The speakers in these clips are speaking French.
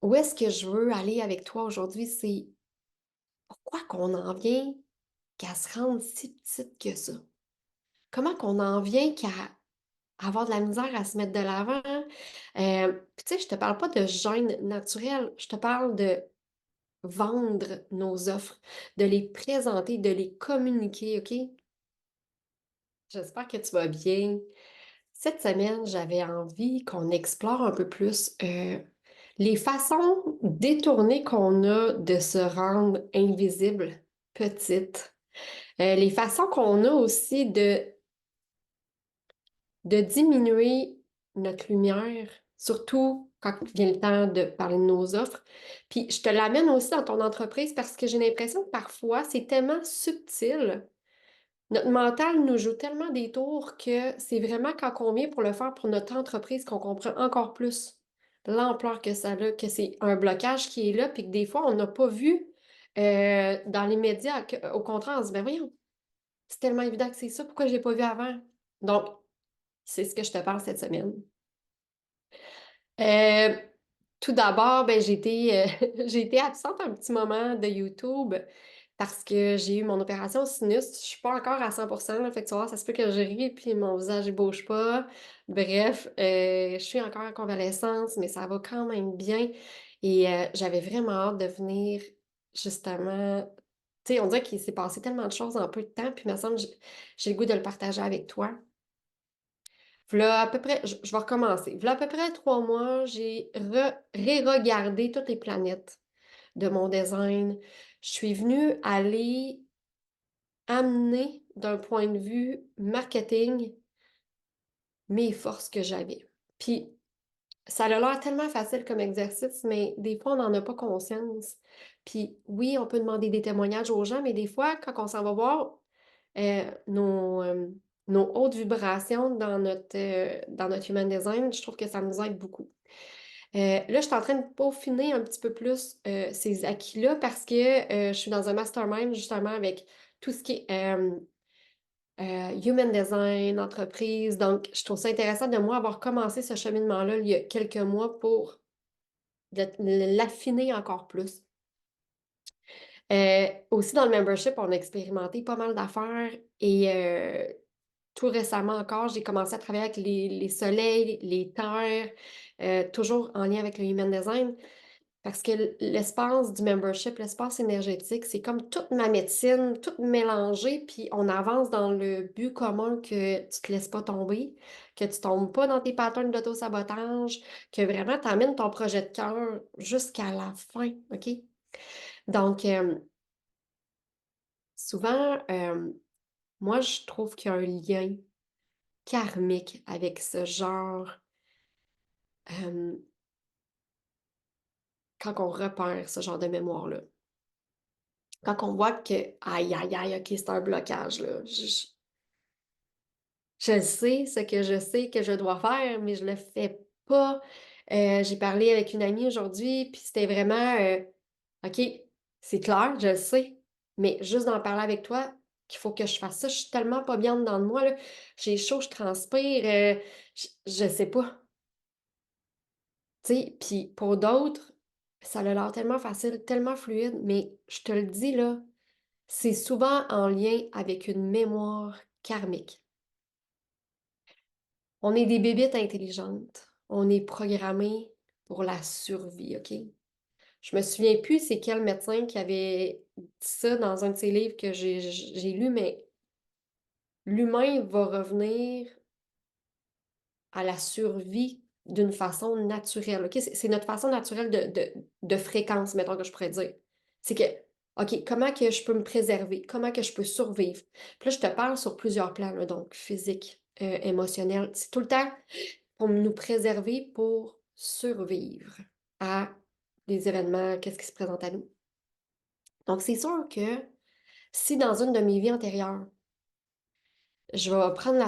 Où est-ce que je veux aller avec toi aujourd'hui? C'est pourquoi qu'on en vient qu'à se rendre si petite que ça? Comment qu'on en vient qu'à avoir de la misère à se mettre de l'avant? Puis tu sais, je te parle pas de gêne naturelle, je te parle de vendre nos offres, de les présenter, de les communiquer, OK? J'espère que tu vas bien. Cette semaine, j'avais envie qu'on explore un peu plus les façons détournées qu'on a de se rendre invisible, petite. Les façons qu'on a aussi de diminuer notre lumière, surtout quand vient le temps de parler de nos offres. Puis je te l'amène aussi dans ton entreprise parce que j'ai l'impression que parfois c'est tellement subtil. Notre mental nous joue tellement des tours que c'est vraiment quand on vient pour le faire pour notre entreprise qu'on comprend encore plus l'ampleur que ça a, que c'est un blocage qui est là, puis que des fois, on n'a pas vu dans les médias. Au contraire, on se dit, ben voyons, c'est tellement évident que c'est ça, pourquoi je l'ai pas vu avant? Donc, c'est ce que je te parle cette semaine. Euh, Tout d'abord, ben, j'ai été absente un petit moment de YouTube parce que j'ai eu mon opération sinus. Je suis pas encore à 100%, là, fait que tu vois, ça se peut que je ris puis mon visage ne bouge pas. Bref, je suis encore en convalescence, mais ça va quand même bien. Et j'avais vraiment hâte de venir justement. Tu sais, on dirait qu'il s'est passé tellement de choses en peu de temps, puis il me semble que j'ai le goût de le partager avec toi. V'là à peu près, je vais recommencer. V'là à peu près 3 mois, j'ai ré-regardé toutes les planètes de mon design. Je suis venue aller amener d'un point de vue marketing mes forces que j'avais. Puis, ça a l'air tellement facile comme exercice, mais des fois, on n'en a pas conscience. Puis, oui, on peut demander des témoignages aux gens, mais des fois, quand on s'en va voir nos hautes vibrations dans notre human design, je trouve que ça nous aide beaucoup. Là, je suis en train de peaufiner un petit peu plus ces acquis-là parce que je suis dans un mastermind justement avec tout ce qui est human design, entreprise. Donc, je trouve ça intéressant de moi avoir commencé ce cheminement-là il y a quelques mois pour l'affiner encore plus. Aussi, dans le membership, on a expérimenté pas mal d'affaires et tout récemment encore, j'ai commencé à travailler avec les soleils, les terres, toujours en lien avec le human design. Parce que l'espace du membership, l'espace énergétique, c'est comme toute ma médecine, tout mélangé, puis on avance dans le but commun que tu te laisses pas tomber, que tu tombes pas dans tes patterns d'auto-sabotage, que vraiment tu amènes ton projet de cœur jusqu'à la fin, OK? Donc, souvent, moi, je trouve qu'il y a un lien karmique avec ce genre, euh, quand on repère ce genre de mémoire-là. Quand on voit que, aïe, aïe, aïe, OK, c'est un blocage, là. Je sais ce que je sais que je dois faire, mais je le fais pas. J'ai parlé avec une amie aujourd'hui, puis c'était vraiment, OK, c'est clair, je le sais, mais juste d'en parler avec toi, qu'il faut que je fasse ça, je suis tellement pas bien dedans de moi, là. J'ai chaud, je transpire, je sais pas. Tu sais, puis pour d'autres, ça a l'air tellement facile, tellement fluide, mais je te le dis, là, c'est souvent en lien avec une mémoire karmique. On est des bébites intelligentes. On est programmé pour la survie, OK? Je me souviens plus c'est quel médecin qui avait dit ça dans un de ses livres que j'ai lu, mais l'humain va revenir à la survie d'une façon naturelle, OK? C'est notre façon naturelle de fréquence, mettons que je pourrais dire. C'est que, OK, comment que je peux me préserver? Comment que je peux survivre? Puis là, je te parle sur plusieurs plans, là, donc physique, émotionnel. C'est tout le temps pour nous préserver, pour survivre à des événements, qu'est-ce qui se présente à nous. Donc, c'est sûr que si dans une de mes vies antérieures, je vais prendre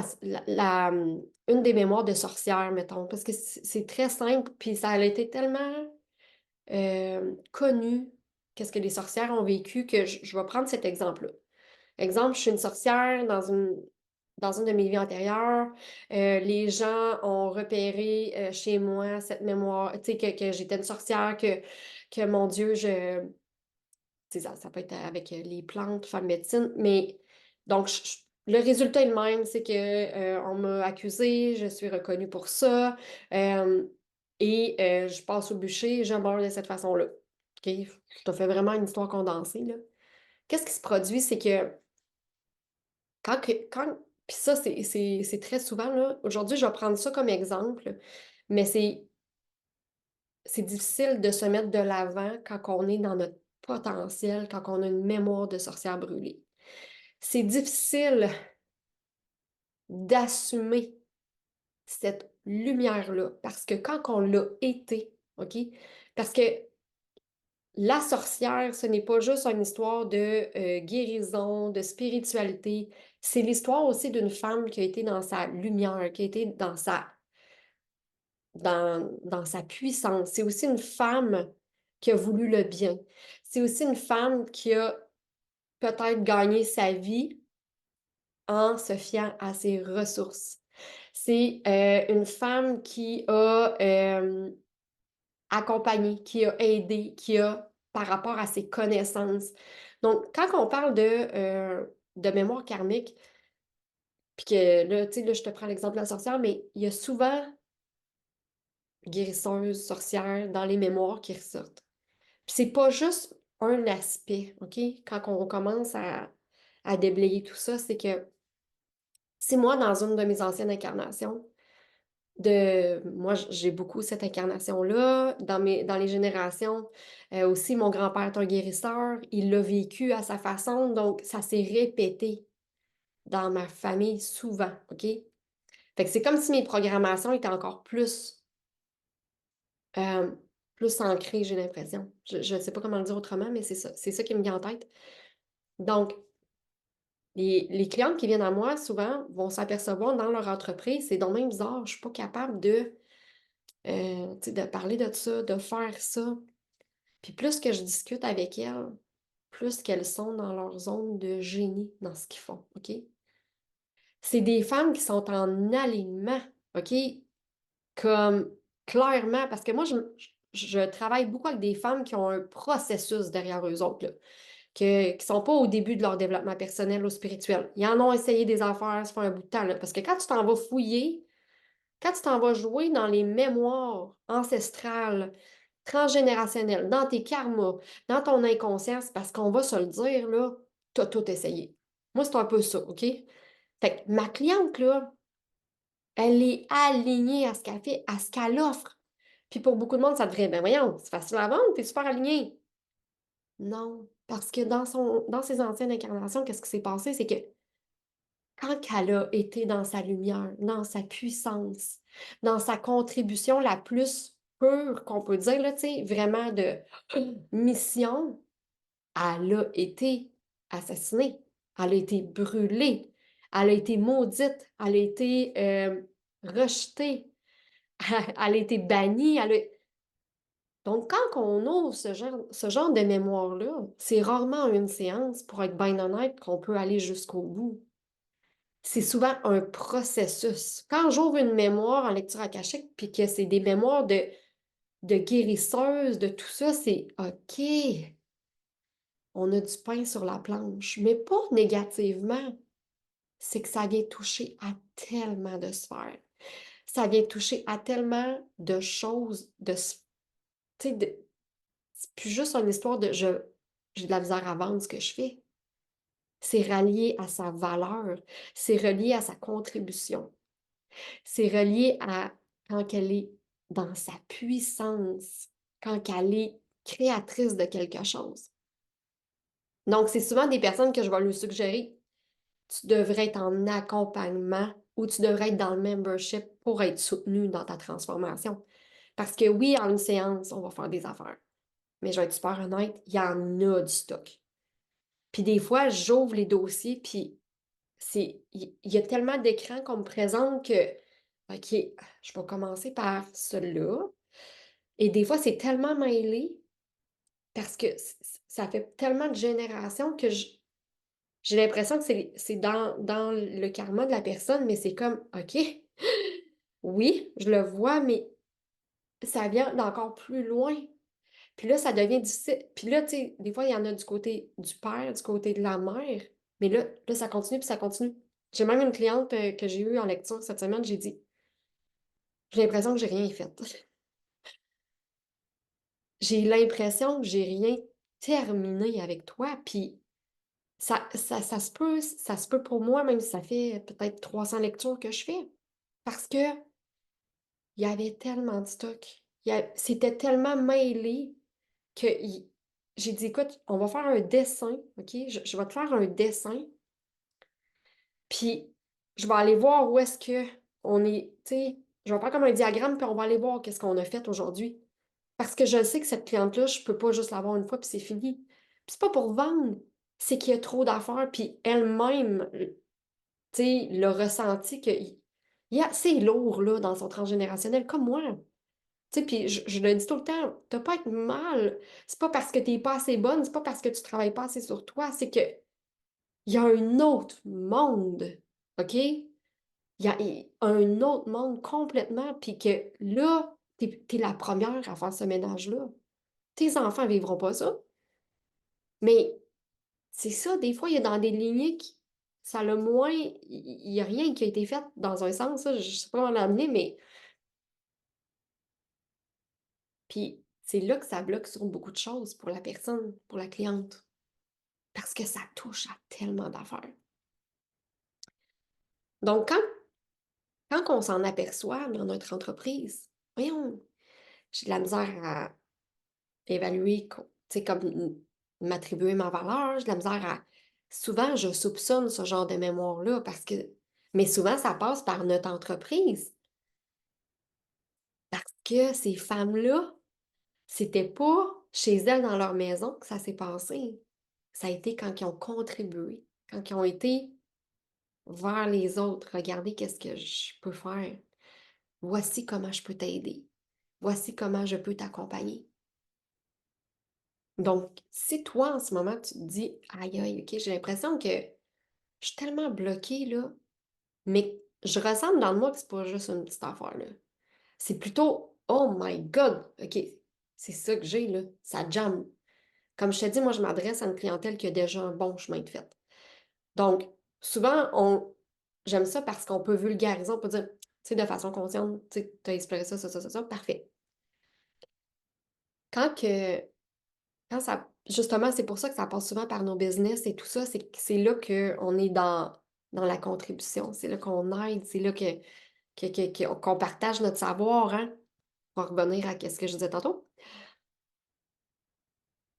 une des mémoires de sorcière, mettons, parce que c'est très simple, puis ça a été tellement connu, qu'est-ce que les sorcières ont vécu, que je vais prendre cet exemple-là. Exemple, je suis une sorcière dans une de mes vies antérieures, les gens ont repéré chez moi cette mémoire, tu sais, que j'étais une sorcière, que mon Dieu, tu sais, ça peut être avec les plantes, faire médecine, mais donc le résultat est le même, c'est que on m'a accusée, je suis reconnue pour ça, euh, et je passe au bûcher, je meurs de cette façon-là. OK? Je te fais vraiment une histoire condensée, là. Qu'est-ce qui se produit, c'est que puis ça, c'est très souvent, là. Aujourd'hui, je vais prendre ça comme exemple, mais c'est difficile de se mettre de l'avant quand on est dans notre potentiel, quand on a une mémoire de sorcière brûlée. C'est difficile d'assumer cette lumière-là parce que quand on l'a été, OK? Parce que la sorcière, ce n'est pas juste une histoire de guérison, de spiritualité. C'est l'histoire aussi d'une femme qui a été dans sa lumière, qui a été dans sa puissance. C'est aussi une femme qui a voulu le bien. C'est aussi une femme qui a peut-être gagné sa vie en se fiant à ses ressources. C'est une femme qui a accompagné, qui a aidé, qui a par rapport à ses connaissances. Donc, quand on parle de mémoire karmique, puis que là, tu sais, là, je te prends l'exemple de la sorcière, mais il y a souvent guérisseuse, sorcière dans les mémoires qui ressortent. Puis c'est pas juste un aspect, OK? Quand on commence à déblayer tout ça, c'est que si moi, dans une de mes anciennes incarnations, moi, j'ai beaucoup cette incarnation-là. Dans les générations, aussi, mon grand-père est un guérisseur. Il l'a vécu à sa façon, donc ça s'est répété dans ma famille souvent, OK? Fait que c'est comme si mes programmations étaient encore euh, plus ancrées, j'ai l'impression. Je ne sais pas comment le dire autrement, mais c'est ça qui me vient en tête. Donc, les clientes qui viennent à moi, souvent, vont s'apercevoir dans leur entreprise, c'est donc même bizarre, je ne suis pas capable tu sais, de parler de ça, de faire ça. Puis plus que je discute avec elles, plus qu'elles sont dans leur zone de génie dans ce qu'ils font, OK? C'est des femmes qui sont en alignement, OK? Comme clairement, parce que moi, je travaille beaucoup avec des femmes qui ont un processus derrière eux autres, là, qui sont pas au début de leur développement personnel ou spirituel. Ils en ont essayé des affaires, ça fait un bout de temps, là, parce que quand tu t'en vas fouiller, quand tu t'en vas jouer dans les mémoires ancestrales, transgénérationnelles, dans tes karmas, dans ton inconscient, c'est parce qu'on va se le dire, là, t'as tout essayé. Moi, c'est un peu ça, OK? Fait que ma cliente, là, elle est alignée à ce qu'elle fait, à ce qu'elle offre. Puis pour beaucoup de monde, ça devrait, ben voyons, c'est facile à vendre, t'es super aligné. Non, parce que dans ses anciennes incarnations, qu'est-ce qui s'est passé? C'est que quand elle a été dans sa lumière, dans sa puissance, dans sa contribution la plus pure qu'on peut dire, là, tu sais, vraiment de mission, elle a été assassinée, elle a été brûlée, elle a été maudite, elle a été rejetée, elle a été bannie. Donc, quand on ouvre ce genre de mémoire-là, c'est rarement une séance, pour être bien honnête, qu'on peut aller jusqu'au bout. C'est souvent un processus. Quand j'ouvre une mémoire en lecture akashique, puis que c'est des mémoires de guérisseuses, de tout ça, c'est OK, on a du pain sur la planche, mais pas négativement. C'est que ça vient toucher à tellement de sphères. Ça vient toucher à tellement de choses, tu sais, c'est plus juste une histoire de j'ai de la misère à vendre ce que je fais. C'est relié à sa valeur, c'est relié à sa contribution. C'est relié à quand elle est dans sa puissance, quand elle est créatrice de quelque chose. Donc, c'est souvent des personnes que je vais lui suggérer, tu devrais être en accompagnement ou tu devrais être dans le membership pour être soutenu dans ta transformation. Parce que oui, en une séance, on va faire des affaires. Mais je vais être super honnête, il y en a du stock. Puis des fois, j'ouvre les dossiers, puis il y a tellement d'écrans qu'on me présente que, OK, je vais commencer par celui-là. Et des fois, c'est tellement mêlé parce que ça fait tellement de générations que j'ai l'impression que c'est dans le karma de la personne, mais c'est comme, OK, oui, je le vois, mais ça vient d'encore plus loin. Puis là, ça devient difficile. Puis là, tu sais, des fois, il y en a du côté du père, du côté de la mère. Mais là, ça continue, puis ça continue. J'ai même une cliente que j'ai eue en lecture cette semaine, j'ai dit, j'ai l'impression que j'ai rien fait. J'ai l'impression que j'ai rien terminé avec toi, puis ça se peut pour moi, même si ça fait peut-être 300 lectures que je fais. Parce que il y avait tellement de stock. C'était tellement mêlé que j'ai dit, écoute, on va faire un dessin, OK? Je vais te faire un dessin, puis je vais aller voir où est-ce que on est, tu sais, je vais faire comme un diagramme, puis on va aller voir qu'est-ce qu'on a fait aujourd'hui. Parce que je sais que cette cliente-là, je peux pas juste l'avoir une fois, puis c'est fini. Puis c'est pas pour vendre, c'est qu'il y a trop d'affaires, puis elle-même, tu sais, le ressenti que c'est lourd, là, dans son transgénérationnel, comme moi. Tu sais, puis je le dis tout le temps, t'as pas à être mal. C'est pas parce que t'es pas assez bonne, c'est pas parce que tu travailles pas assez sur toi, c'est que il y a un autre monde, OK? Il y a un autre monde complètement, puis que là, t'es la première à faire ce ménage-là. Tes enfants vivront pas ça, mais c'est ça, des fois, il y a dans des lignées qui, ça a le moins, il y a rien qui a été fait dans un sens, ça, je sais pas comment l'amener, mais puis c'est là que ça bloque sur beaucoup de choses pour la personne, pour la cliente. Parce que ça touche à tellement d'affaires. Donc, quand on s'en aperçoit dans notre entreprise, voyons, j'ai de la misère à évaluer, tu sais, comme m'attribuer ma valeur, j'ai de la misère à... Souvent, je soupçonne ce genre de mémoire-là parce que... Mais souvent, ça passe par notre entreprise. Parce que ces femmes-là, c'était pas chez elles dans leur maison que ça s'est passé. Ça a été quand ils ont contribué, quand ils ont été vers les autres. Regardez qu'est-ce que je peux faire. Voici comment je peux t'aider. Voici comment je peux t'accompagner. Donc, si toi, en ce moment, tu te dis, aïe, aïe, OK, j'ai l'impression que je suis tellement bloquée, là, mais je ressens dans moi que c'est pas juste une petite affaire, là. C'est plutôt, oh my God, OK, c'est ça que j'ai, là. Ça jamme. Comme je te dis, moi, je m'adresse à une clientèle qui a déjà un bon chemin de fait. Donc, souvent, j'aime ça parce qu'on peut vulgariser, on peut dire, tu sais, de façon consciente, tu sais, as exploré ça, parfait. Quand que, quand ça, justement, c'est pour ça que ça passe souvent par nos business et tout ça, c'est là qu'on est dans la contribution, c'est là qu'on aide, c'est là qu'on partage notre savoir, hein, pour revenir à ce que je disais tantôt.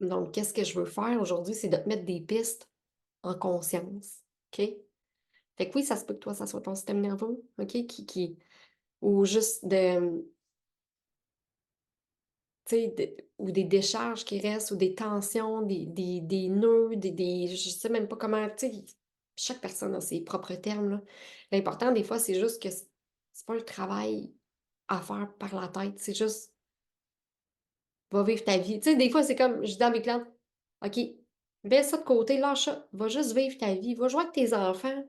Donc, qu'est-ce que je veux faire aujourd'hui, c'est de te mettre des pistes en conscience, OK? Fait que oui, ça se peut que toi, ça soit ton système nerveux, OK, ou juste tu sais, ou des décharges qui restent, ou des tensions, des nœuds, je sais même pas comment, tu sais, chaque personne a ses propres termes, là. L'important, des fois, c'est juste que c'est pas le travail à faire par la tête, c'est juste, va vivre ta vie. Tu sais, des fois, c'est comme, je dis à mes clientes, OK, mets ça de côté, lâche ça, va juste vivre ta vie, va jouer avec tes enfants,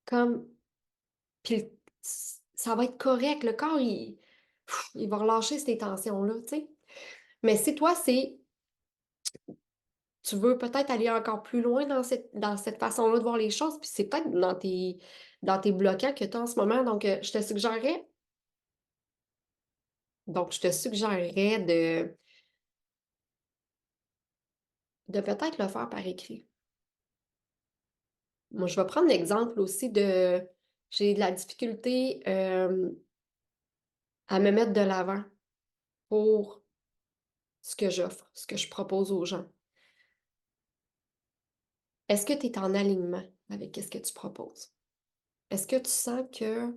comme, puis ça va être correct, le corps, il va relâcher ces tensions-là, tu sais. Mais si toi, tu veux peut-être aller encore plus loin dans cette façon-là de voir les choses, puis c'est peut-être dans tes bloquants que tu as en ce moment. Donc je te suggérerais de peut-être le faire par écrit. Moi, je vais prendre l'exemple aussi j'ai de la difficulté à me mettre de l'avant pour ce que j'offre, ce que je propose aux gens. Est-ce que tu es en alignement avec ce que tu proposes? Est-ce que tu sens que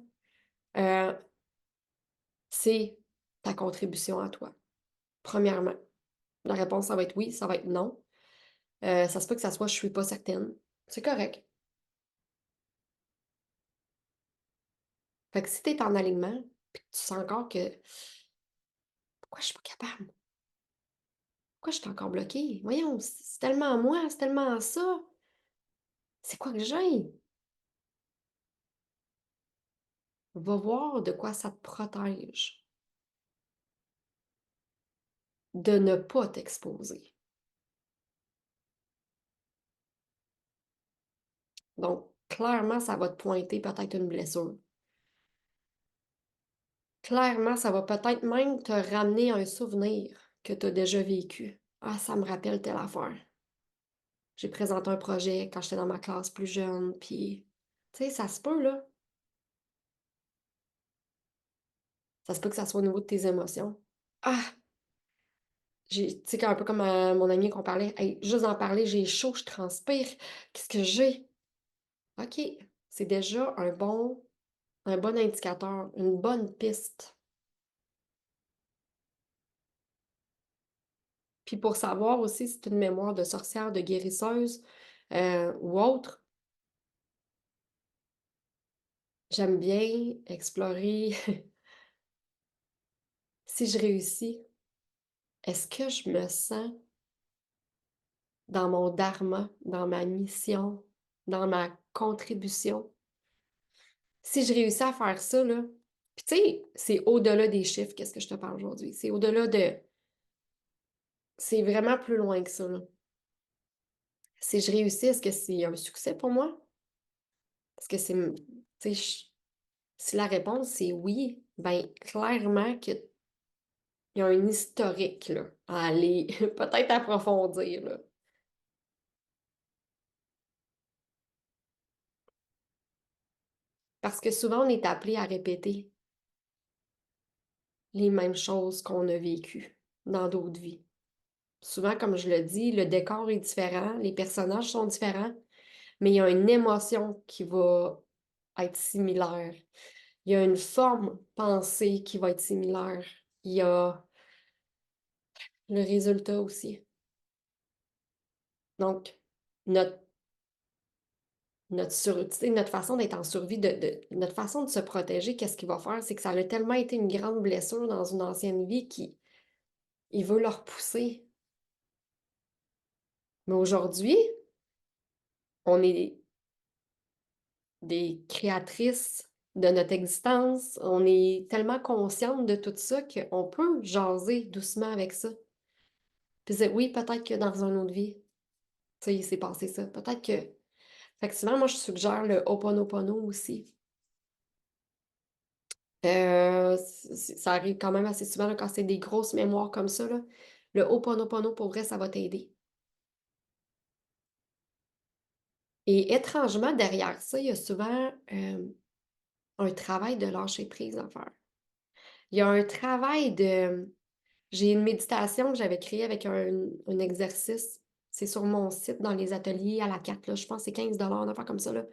euh, c'est ta contribution à toi? Premièrement, la réponse, ça va être oui, ça va être non. Ça se peut que ça soit je suis pas certaine. C'est correct. Fait que si tu es en alignement, puis que tu sens encore que pourquoi je suis pas capable? Pourquoi je suis encore bloquée? Voyons, c'est tellement moi, c'est tellement ça. C'est quoi que j'ai? Va voir de quoi ça te protège de ne pas t'exposer. Donc, clairement, ça va te pointer peut-être une blessure. Clairement, ça va peut-être même te ramener un souvenir que tu as déjà vécu. Ah, ça me rappelle telle affaire. J'ai présenté un projet quand j'étais dans ma classe plus jeune, puis, tu sais, ça se peut, là. Ça se peut que ça soit au niveau de tes émotions. Ah, tu sais, un peu comme mon ami qu'on parlait, hey, juste d'en parler, j'ai chaud, je transpire. Qu'est-ce que j'ai? OK, c'est déjà un bon indicateur, une bonne piste. Puis pour savoir aussi si c'est une mémoire de sorcière, de guérisseuse ou autre, j'aime bien explorer si je réussis, est-ce que je me sens dans mon dharma, dans ma mission, dans ma contribution? Si je réussis à faire ça, là, puis tu sais, c'est au-delà des chiffres, qu'est-ce que je te parle aujourd'hui? C'est au-delà de... C'est vraiment plus loin que ça, là. Si je réussis, est-ce que c'est un succès pour moi? Est-ce que c'est... Tu sais, si la réponse c'est oui, ben clairement qu'il y a un historique, là, à aller peut-être approfondir, là. Parce que souvent, on est appelé à répéter les mêmes choses qu'on a vécues dans d'autres vies. Souvent, comme je le dis, le décor est différent, les personnages sont différents, mais il y a une émotion qui va être similaire. Il y a une forme pensée qui va être similaire. Il y a le résultat aussi. Donc, notre, tu sais, notre façon d'être en survie, notre façon de se protéger, qu'est-ce qu'il va faire? C'est que ça a tellement été une grande blessure dans une ancienne vie qu'il il veut le repousser. Mais aujourd'hui, on est des créatrices de notre existence. On est tellement consciente de tout ça qu'on peut jaser doucement avec ça. Puis dire, oui, peut-être que dans une autre vie, tu sais, il s'est passé ça. Peut-être que... Fait que souvent, moi, je suggère le Ho'oponopono aussi. Ça arrive quand même assez souvent là, quand c'est des grosses mémoires comme ça, là. Le Ho'oponopono, pour vrai, ça va t'aider. Et étrangement, derrière ça, il y a souvent un travail de lâcher prise à faire. Il y a un travail de... J'ai une méditation que j'avais créée avec un exercice. C'est sur mon site dans les ateliers à la carte, là. Je pense que c'est 15 une affaire comme ça, là.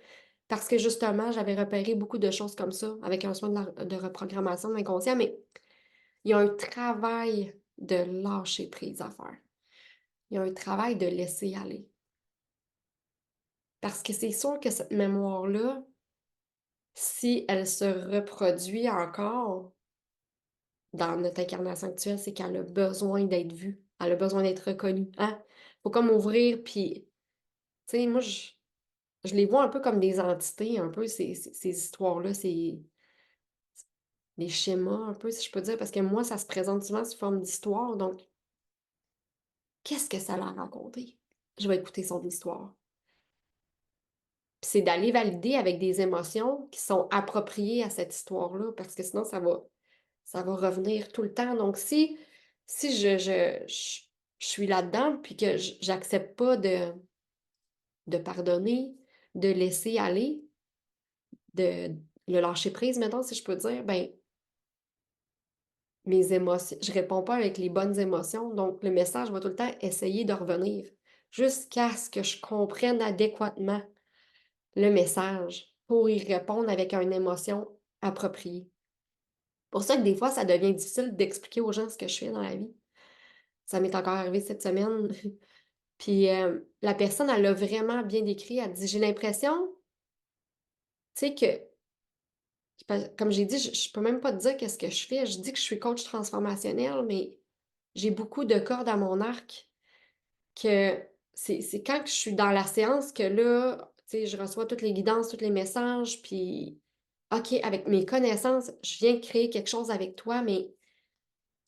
Parce que justement, j'avais repéré beaucoup de choses comme ça avec un soin de reprogrammation de l'inconscient, mais il y a un travail de lâcher prise à faire. Il y a un travail de laisser aller. Parce que c'est sûr que cette mémoire-là, si elle se reproduit encore dans notre incarnation actuelle, c'est qu'elle a besoin d'être vue. Elle a besoin d'être reconnue. Hein? Faut comme ouvrir, puis, tu sais, moi, je les vois un peu comme des entités, un peu, ces histoires-là, c'est des schémas, un peu, si je peux dire, parce que moi, ça se présente souvent sous forme d'histoire. Donc, qu'est-ce que ça a à raconter? Je vais écouter son histoire. Puis c'est d'aller valider avec des émotions qui sont appropriées à cette histoire-là, parce que sinon, ça va revenir tout le temps. Donc, si je suis là-dedans, puis que j'accepte pas de pardonner, de laisser aller, de le lâcher prise, maintenant, si je peux dire, ben, mes émotions, je réponds pas avec les bonnes émotions, donc le message va tout le temps essayer de revenir jusqu'à ce que je comprenne adéquatement le message pour y répondre avec une émotion appropriée. Pour ça que des fois, ça devient difficile d'expliquer aux gens ce que je fais dans la vie. Ça m'est encore arrivé cette semaine. Puis la personne, elle l'a vraiment bien décrit. Elle dit, j'ai l'impression, tu sais, que, comme j'ai dit, je peux même pas te dire qu'est-ce que je fais. Je dis que je suis coach transformationnel, mais j'ai beaucoup de cordes à mon arc que c'est quand je suis dans la séance que là, Tu sais, je reçois toutes les guidances, tous les messages, puis OK, avec mes connaissances, je viens créer quelque chose avec toi, mais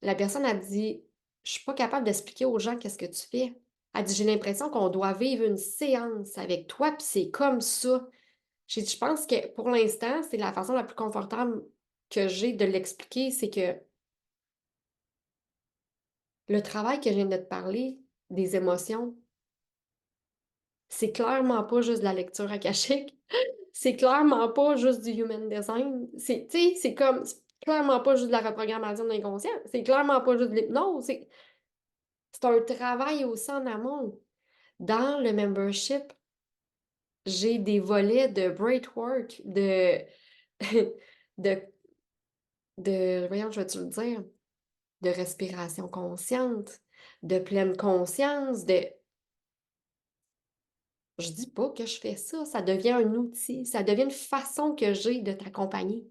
la personne a dit, je suis pas capable d'expliquer aux gens qu'est-ce que tu fais. Elle dit, j'ai l'impression qu'on doit vivre une séance avec toi, puis c'est comme ça. J'ai dit, je pense que pour l'instant, c'est la façon la plus confortable que j'ai de l'expliquer, c'est que le travail que je viens de te parler, des émotions, c'est clairement pas juste de la lecture akashique. C'est clairement pas juste du human design. Tu sais, c'est clairement pas juste de la reprogrammation de l'inconscient. C'est clairement pas juste de l'hypnose. C'est un travail aussi en amont. Dans le membership, j'ai des volets de breathwork, de, voyons, je vais te le dire, de respiration consciente, de pleine conscience, je dis pas que je fais ça, ça devient un outil, ça devient une façon que j'ai de t'accompagner.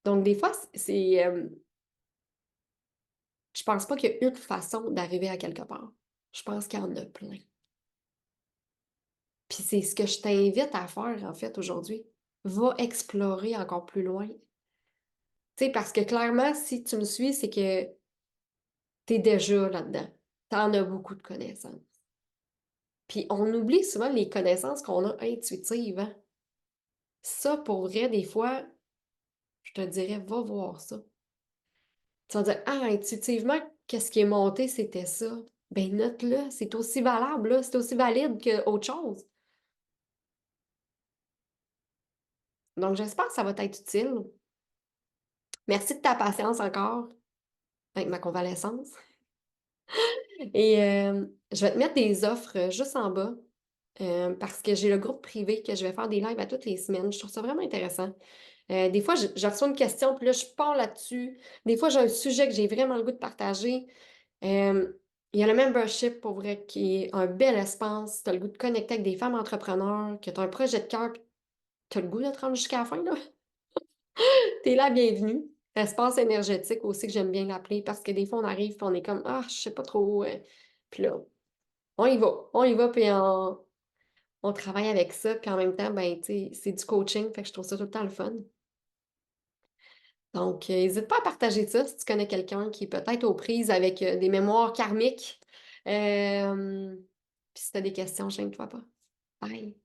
Donc, des fois, je pense pas qu'il y a une façon d'arriver à quelque part. Je pense qu'il y en a plein. Puis c'est ce que je t'invite à faire, en fait, aujourd'hui. Va explorer encore plus loin. Tu sais, parce que clairement, si tu me suis, c'est que t'es déjà là-dedans. T'en as beaucoup de connaissances. Puis on oublie souvent les connaissances qu'on a intuitives, hein. Ça, pour vrai, des fois, je te dirais, va voir ça. Tu vas dire, ah, intuitivement, qu'est-ce qui est monté, c'était ça. Ben, note-le, c'est aussi valable, là, c'est aussi valide qu'autre chose. Donc, j'espère que ça va t'être utile. Merci de ta patience encore avec ma convalescence. Et je vais te mettre des offres juste en bas parce que j'ai le groupe privé que je vais faire des lives à toutes les semaines. Je trouve ça vraiment intéressant. Des fois, je reçois une question, puis là, je pars là-dessus. Des fois, j'ai un sujet que j'ai vraiment le goût de partager. Euh, il y a le membership, pour vrai, qui est un bel espace. Tu as le goût de connecter avec des femmes entrepreneurs, que tu as un projet de cœur, puis tu as le goût de te rendre jusqu'à la fin, là. Tu es là, bienvenue. Espace énergétique aussi, que j'aime bien l'appeler, parce que des fois, on arrive, puis on est comme, ah, je sais pas trop. Puis là, on y va, puis on travaille avec ça, puis en même temps, ben, tu sais, c'est du coaching, fait que je trouve ça tout le temps le fun. Donc, n'hésite pas à partager ça si tu connais quelqu'un qui est peut-être aux prises avec des mémoires karmiques. Puis si tu as des questions, gêne-toi pas. Bye!